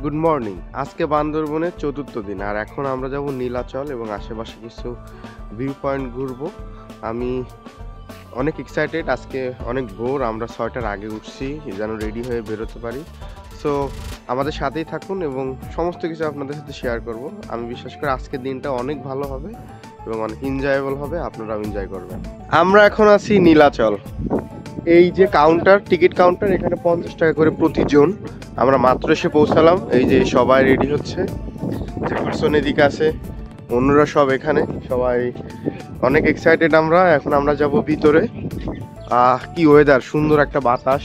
Good morning. আজকে বান্দরবনের চতুর্থ দিন, আর এখন আমরা যাব নীলাচল এবং আশেপাশে কিছু ভিউ পয়েন্ট ঘুরবো। আমি অনেক এক্সাইটেড। আজকে অনেক ভোর, আমরা 6টার আগে উঠছি যেন রেডি হয়ে বেরোতে পারি। সো আমাদের সাথেই থাকুন এবং সমস্ত কিছু আপনাদের সাথে শেয়ার করব। আমি বিশ্বাস করি আজকের দিনটা অনেক ভালো হবে এবং অনেক এনজয়েবল হবে, আপনারাও এনজয় করবেন। আমরা এখন আছি নীলাচল। এই যে কাউন্টার, টিকিট কাউন্টার, এখানে 50 টাকা করে প্রতিজন। আমরা মাত্র এসে পৌঁছালাম। এই যে সবাই রেডি হচ্ছে, যে পার্সন এদিকে আছে, অন্যরা সব এখানে, সবাই অনেক এক্সাইটেড। আমরা যাব ভিতরে। কি ওয়েদার, সুন্দর একটা বাতাস,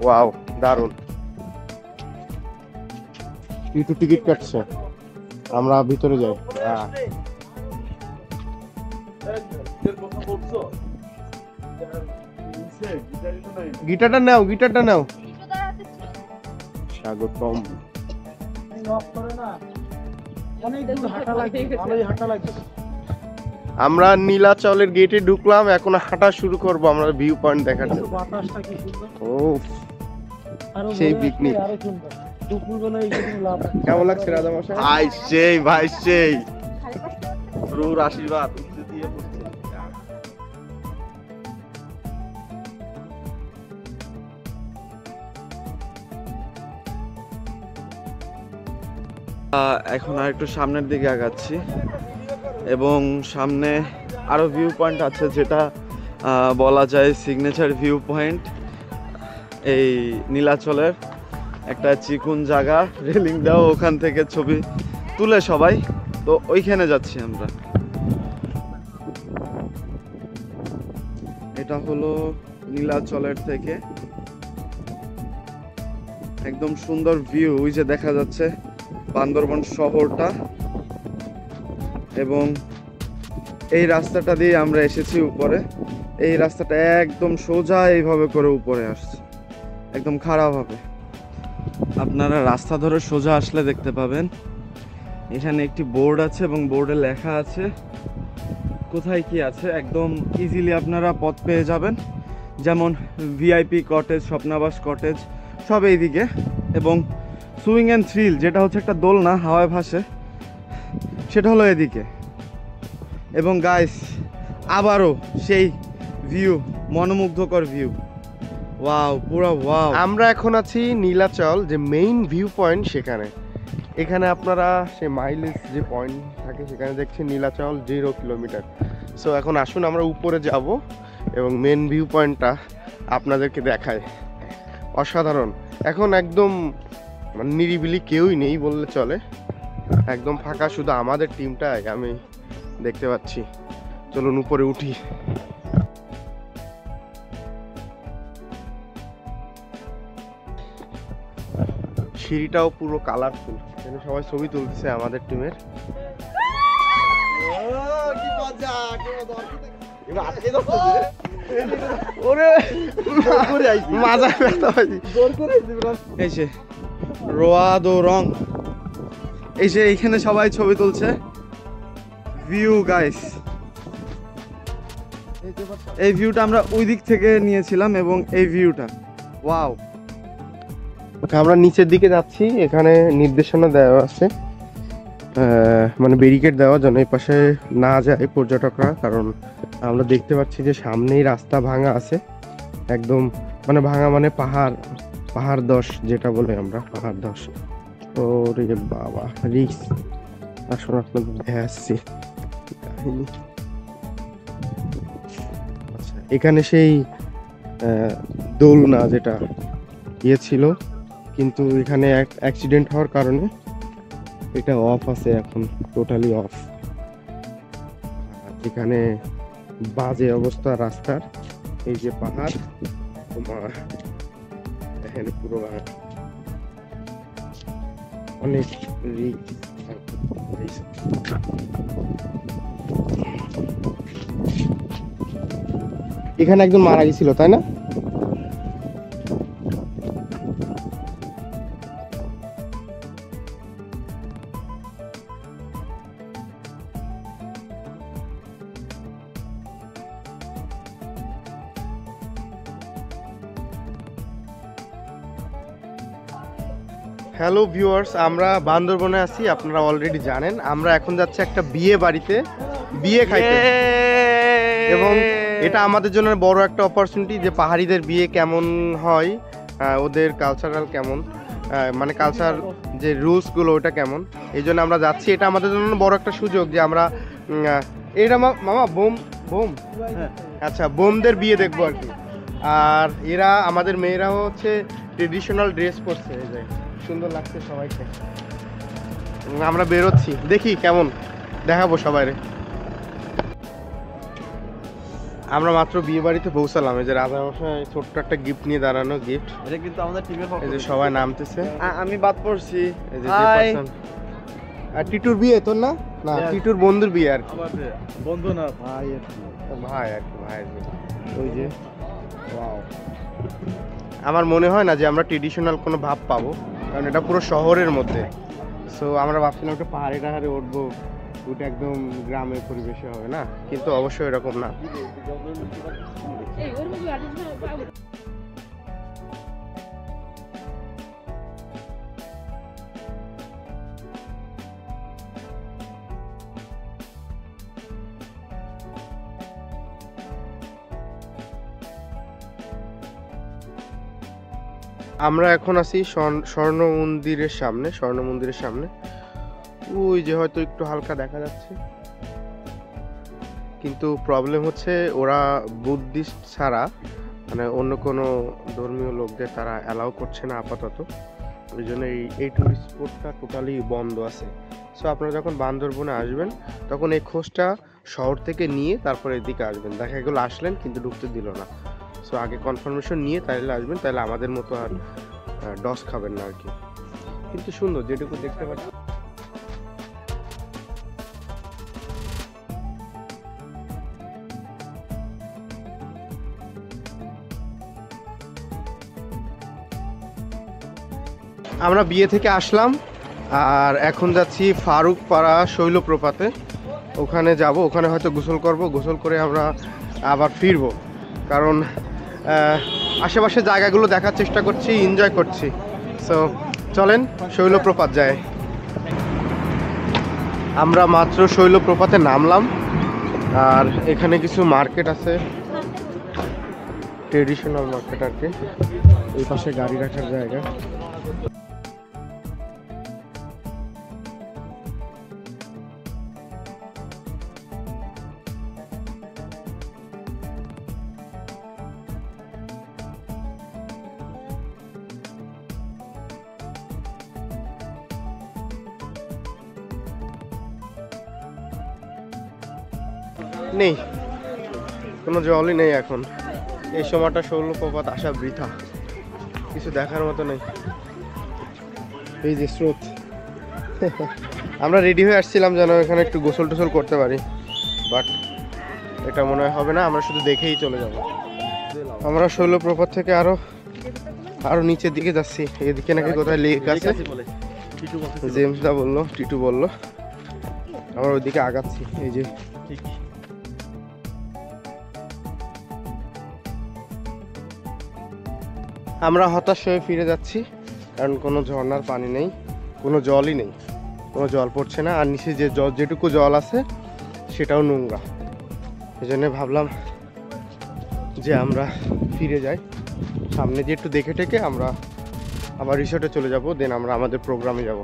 ওয়াও দারুণ। একটু টিকিট কাটছে, আমরা ভিতরে যাই। গিটারটা নাও, গিটারটা নাও। স্বাগতম। আমরা নীলাচলের গেটে ঢুকলাম, এখন হাঁটা শুরু করব আমরা ভিউ পয়েন্ট দেখার জন্য। ও সেই পিকনিক কেমন লাগছে রাজা মশাই? ভাই সেই, ভাই সেই প্রভুর আশীর্বাদ দিয়ে পড়ছে। এখন আর একটু সামনের দিকে আগাচ্ছি এবং সামনে আরো ভিউ পয়েন্ট আছে, যেটা বলা যায় সিগনেচার ভিউ পয়েন্ট। এই নীলাচলের একটা চিকুন জায়গা, রেলিং দেওয়া, ওখান থেকে ছবি তুলে সবাই, তো ওইখানে যাচ্ছি আমরা। এটা হলো নীলাচলের থেকে একদম সুন্দর ভিউ। ওই যে দেখা যাচ্ছে বান্দরবন শহরটা, এবং এই রাস্তাটা দিয়ে আমরা এসেছি উপরে। এই রাস্তাটা একদম সোজা এইভাবে করে উপরে আসছে, একদম খারাপ হবে। আপনারা রাস্তা ধরে সোজা আসলে দেখতে পাবেন এখানে একটি বোর্ড আছে এবং বোর্ডে লেখা আছে কোথায় কি আছে। একদম ইজিলি আপনারা পথ পেয়ে যাবেন, যেমন ভিআইপি কটেজ, স্বপ্নাবাস কটেজ, সব এইদিকে। এবং সুইং অ্যান্ড থ্রিল, যেটা হচ্ছে একটা দোলনা হাওয়ায় ভাসে, সেটা হলো এদিকে। এবং গাইস, আবারও সেই ভিউ, মনোমুগ্ধকর ভিউ, ওয়াও, পুরো ওয়াও। আমরা এখন আছি নীলাচল, যে মেইন ভিউ পয়েন্ট সেখানে। এখানে আপনারা সে মাইলেজ যে পয়েন্ট থাকে সেখানে দেখছেন নীলাচল 0 কিলোমিটার। সো এখন আসুন আমরা উপরে যাব এবং মেন ভিউ পয়েন্টটা আপনাদেরকে দেখায়। অসাধারণ। এখন একদম মানে নিরিবিলি, কেউই নেই বললে চলে, একদম ফাঁকা, শুধু আমাদের টিমটাই আমি দেখতে পাচ্ছি। চলুন উপরে উঠি। সিঁড়িটাও পুরো কালারফুল, এখানে সবাই ছবি তুলতেছে আমাদের টিমের। এই যে রোয়াদো রং, এই যে এইখানে সবাই ছবি তুলছে। ভিউ গাইস, এই ভিউটা আমরা ওই দিক থেকে নিয়েছিলাম এবং এই ভিউটা ওয়াও। আমরা নিচের দিকে যাচ্ছি, এখানে নির্দেশনা দেওয়া আছে, মানে ব্যারিকেড দেওয়ার জন্য এই পাশে না যায় পর্যটকরা, কারণ আমরা দেখতে পাচ্ছি যে সামনেই রাস্তা ভাঙা আছে একদম, মানে ভাঙা মানে পাহাড় দশ যেটা বলে আমরা, পাহাড় দশ। ওরে বাবা, রিস্ক। আসুন আপনাদের দেখাচ্ছি কাহিনী। আচ্ছা, এখানে সেই দোলনা যেটা ছিল, কিন্তু এখানে অ্যাক্সিডেন্ট হওয়ার কারণে এটা অফ আছে এখন, টোটালি অফ। এখানে বাজে অবস্থা রাস্তার, এই যে পাহাড়, তোমার এখানে পুরো অনেক রিস্ক। এখানে একজন মারা গেছিল, তাই না? হ্যালো ভিউয়ার্স, আমরা বান্দরবনে আছি, আপনারা অলরেডি জানেন। আমরা এখন যাচ্ছি একটা বিয়ে বাড়িতে বিয়ে খাইতে, এবং এটা আমাদের জন্য বড় একটা অপরচুনিটি যে পাহাড়িদের বিয়ে কেমন হয়, ওদের কালচারাল কেমন, মানে কালচার যে রুলসগুলো ওটা কেমন, এই জন্য আমরা যাচ্ছি। এটা আমাদের জন্য বড় একটা সুযোগ যে আমরা এটা মামা বোম বোম আচ্ছা বোমদের বিয়ে দেখবো আর কি। আর এরা আমাদের মেয়েরাও হচ্ছে ট্রেডিশনাল ড্রেস পরছে, এই যে সুন্দর লাগছে সবাইকে। আমরা বেরোচ্ছি, দেখি কেমন, দেখাবো সবাইরে। আমরা মাত্র বিয়ে বাড়িতে পৌঁছালাম। এই যে রাজামশাই ছোট্ট একটা গিফট নিয়ে দাঁড়ানো, গিফট। এটা কিন্তু আমাদের টিমের পক্ষ এই যে থেকে। সবাই নামতেছে। আমি বাদ পড়ছি। এই যে পারসন আর টিটুর বিয়ে তোর না না Yes. টিটুর বন্ধুর বিয়ে আর কি। আমাদের বন্ধু না ভাই আর কি। ভাই আর কি, ভাইয়ের বিয়ে। ওই যে ওয়াও, আমার মনে হয় না যে আমরা ট্রেডিশনাল কোনো ভাব পাবো, কারণ এটা পুরো শহরের মধ্যে। সো আমরা ভাবছিলাম একটা পাহাড়ে টাহাড়ে উঠবো, ওটা একদম গ্রামের পরিবেশে হবে না, কিন্তু অবশ্যই এরকম না। আমরা এখন আছি স্বর্ণ মন্দিরের সামনে। স্বর্ণ মন্দিরের সামনে ওই যে হয়তো একটু হালকা দেখা যাচ্ছে, কিন্তু প্রবলেম হচ্ছে ওরা বুদ্ধিস্ট ছাড়া মানে অন্য কোনো ধর্মীয় লোকদের তারা অ্যালাউ করছে না আপাতত। ওই জন্য এই টুরিস্ট স্পটটা টোটালি বন্ধ আছে। সো আপনারা যখন বান্দরবনে আসবেন তখন এই খোঁজটা শহর থেকে নিয়ে তারপর এদিকে আসবেন। দেখা গেলো আসলেন কিন্তু ঢুকতে দিল না। সো আগে কনফার্মেশন নিয়ে তাইলে আসবেন, তাহলে আমাদের মতো আর ডস খাবেন না আর কি। কিন্তু সুন্দর যেটুকু দেখতে পাচ্ছি। আমরা বিয়ে থেকে আসলাম আর এখন যাচ্ছি ফারুকপাড়া শৈলপ্রপাতে। ওখানে যাব, ওখানে হয়তো গোসল করব, গোসল করে আমরা আবার ফিরবো, কারণ আশেপাশে জায়গাগুলো দেখার চেষ্টা করছি, এনজয় করছি। সো চলেন শৈলপ্রপাত যায়। আমরা মাত্র শৈলপ্রপাতে নামলাম, আর এখানে কিছু মার্কেট আছে, ট্রেডিশনাল মার্কেট আর কি। এই পাশে গাড়ি রাখার জায়গা। নেই, কোনো জলই নেই এখন। এই সময়টা শৈলপ্রপাত আসা বৃথা, কিছু দেখার মতো নেই। এই যে স্রোত। আমরা রেডি হয়ে আসছিলাম যেন এখানে একটু গোসল টোসল করতে পারি, বাট এটা মনে হয় হবে না, আমরা শুধু দেখেই চলে যাব। আমরা শৈলপ্রপাত থেকে আরো নিচের দিকে যাচ্ছি। এদিকে নাকি কোথায় লেক আছে, জেমসদা বললো, টিটু বললো। আমরা ওইদিকে আগাচ্ছি। এই যে আমরা হতাশ হয়ে ফিরে যাচ্ছি, কারণ কোনো ঝর্ণার পানি নেই, কোনো জলই নেই, কোনো জল পড়ছে না। আর নিচে যে যেটুকু জল আছে সেটাও নোংরা। এই জন্য ভাবলাম যে আমরা ফিরে যাই, সামনে যে একটু দেখে টেকে আমরা আবার রিসোর্টে চলে যাব, দেন আমরা আমাদের প্রোগ্রামে যাব।